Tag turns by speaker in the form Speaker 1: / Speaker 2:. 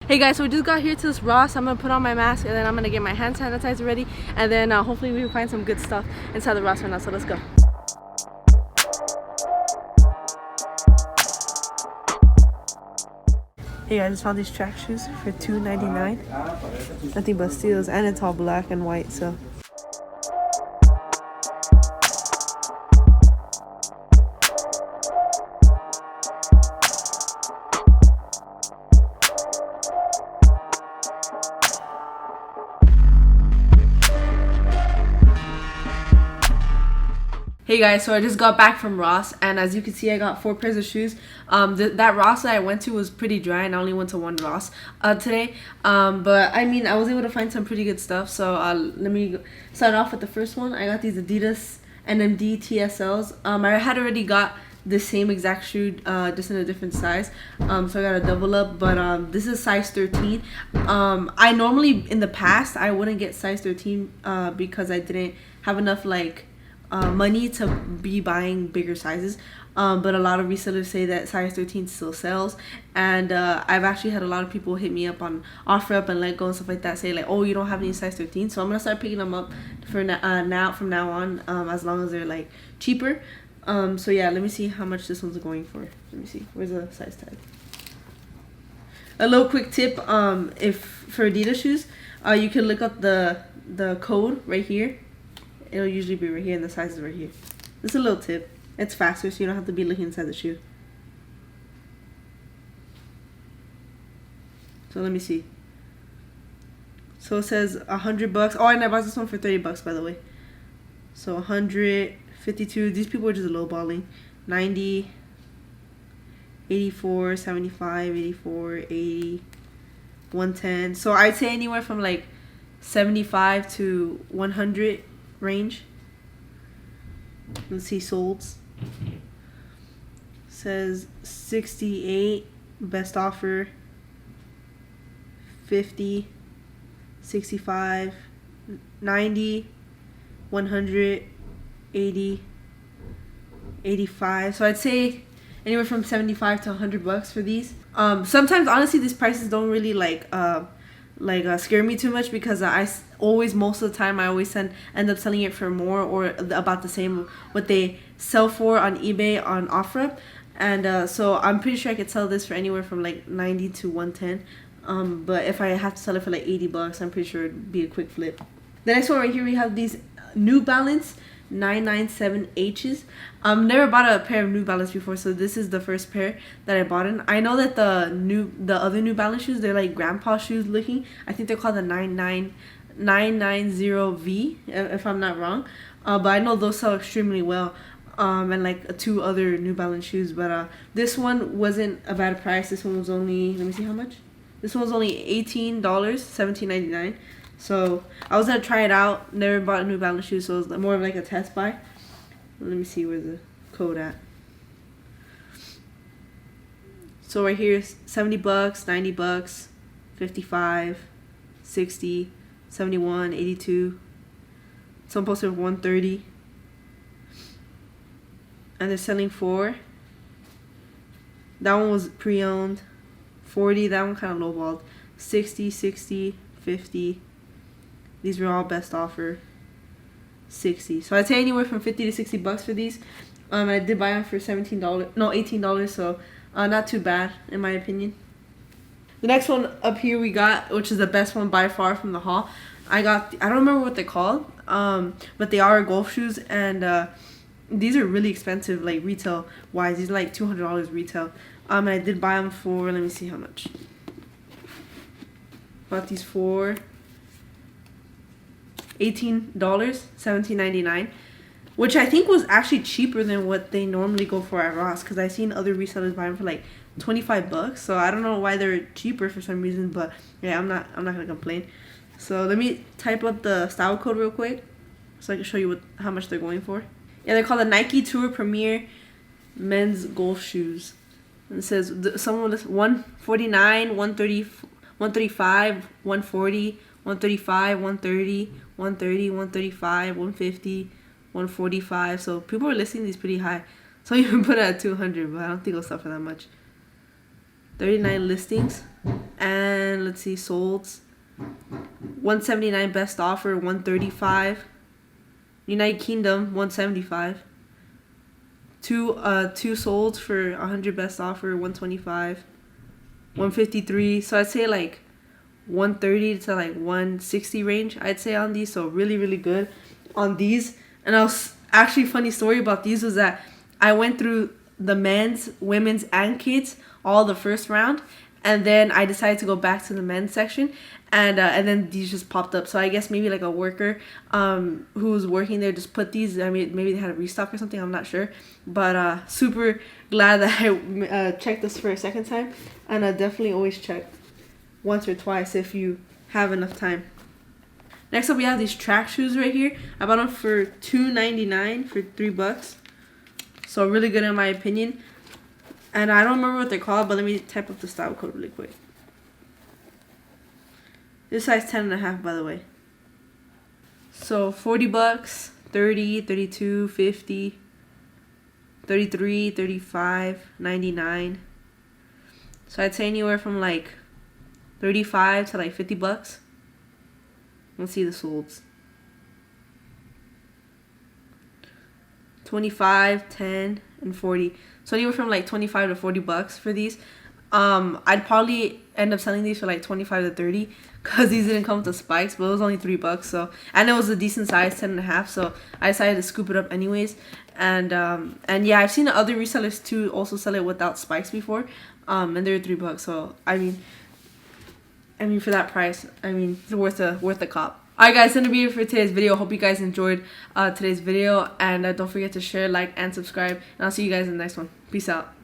Speaker 1: Hey guys, so we just got here to this Ross. I'm gonna put on my mask and then I'm gonna get my hand sanitizer ready, and then hopefully we can find some good stuff inside the Ross right now. So let's go. Hey guys, I just found these track shoes for $2.99. Nothing but steals, and it's all black and white. So hey guys, so I just got back from Ross, and as you can see, I got 4 pairs of shoes. That Ross that I went to was pretty dry, and I only went to one Ross today. But I mean, I was able to find some pretty good stuff. So let me start off with the first one. I got these Adidas NMD TSLs. I had already got the same exact shoe, just in a different size. So I got a double up, but this is size 13. I normally, in the past, I wouldn't get size 13 because I didn't have enough money to be buying bigger sizes, but a lot of resellers say that size 13 still sells, and I've actually had a lot of people hit me up on OfferUp and Letgo and stuff like that, say like, oh, you don't have any size 13, so I'm gonna start picking them up for from now on, as long as they're like cheaper. So yeah, let me see how much this one's going for. Let me see, where's the size tag. A little quick tip, if for Adidas shoes, you can look up the code right here. It'll usually be right here, and the size is right here. This is a little tip. It's faster, so you don't have to be looking inside the shoe. So let me see. So it says $100. Oh, and I bought this one for $30, by the way. So 152. These people are just lowballing. 90, 84, 75, 84, 80, 110. So I'd say anywhere from like 75 to 100 range. Let's see, solds. Says 68, best offer. 50, 65, 90, 100, 80, 85. So I'd say anywhere from 75 to $100 for these. Sometimes honestly these prices don't really scare me too much, because most of the time I always end up selling it for more or about the same what they sell for on eBay on OfferUp, and so I'm pretty sure I could sell this for anywhere from like 90 to 110. But if I have to sell it for like $80, I'm pretty sure it'd be a quick flip. The next one right here, we have these New Balance 997H's. Never bought a pair of New Balance before, so this is the first pair that I bought in. I know that the other New Balance shoes, they're like grandpa shoes looking. I think they're called the 990V, if I'm not wrong. But I know those sell extremely well. And like 2 other New Balance shoes, but this one wasn't a bad price. This one was only, let me see how much. This one was only $18, $17.99. So I was gonna try it out. Never bought a New Balance shoe, so it was more of like a test buy. Let me see where's the code at. So right here is $70, $90, 55, 60, 71, 82. Some posted 130, and they're selling for. That one was pre-owned. 40. That one kind of lowballed. 60, 60, 50. These were all best offer. 60. So I'd say anywhere from $50 to $60 for these. I did buy them for $18. So not too bad in my opinion. The next one up here we got, which is the best one by far from the haul. I don't remember what they're called, but they are golf shoes, and these are really expensive, like retail wise. These are like $200 retail. And I did buy them for, let me see how much. Bought these for $18, $17.99, which I think was actually cheaper than what they normally go for at Ross, because I've seen other resellers buy them for like $25. So I don't know why they're cheaper for some reason, but yeah, I'm not gonna complain. So let me type up the style code real quick so I can show you how much they're going for. Yeah, they're called the Nike Tour Premier men's golf shoes. And it says someone list 149, 130, 135, 140, 135, 130, 130, 135, 150, 145. So people are listing these pretty high. Some even put it at 200, but I don't think it'll sell for that much. 39 listings. And let's see, solds. 179 best offer, 135. United Kingdom, 175. Two solds for 100 best offer, 125. 153. So I'd say like 130 to like 160 range, I'd say, on these. So really, really good on these. And actually, funny story about these was that I went through the men's, women's, and kids all the first round, and then I decided to go back to the men's section, and then these just popped up. So I guess maybe like a worker who was working there just put these. I mean, maybe they had a restock or something, I'm not sure, but super glad that I checked this for a second time. And definitely always check once or twice if you have enough time. Next up, we have these track shoes right here. I bought them for $2.99 for $3. So really good in my opinion. And I don't remember what they're called, but let me type up the style code really quick. This size 10.5, by the way. So $40, 30, 32, 50, 33, 35, 99. So I'd say anywhere from like 35 to like $50. Let's see the solds. 25, 10, and 40. So anywhere from like 25 to $40 for these. I'd probably end up selling these for like 25 to 30 because these didn't come with the spikes, but it was only $3. So, and it was a decent size, 10.5. So I decided to scoop it up anyways. And yeah, I've seen other resellers too also sell it without spikes before. And they're $3. So I mean for that price, I mean it's worth a cop. Alright guys, that's gonna be it for today's video. Hope you guys enjoyed today's video, and don't forget to share, like, and subscribe, and I'll see you guys in the next one. Peace out.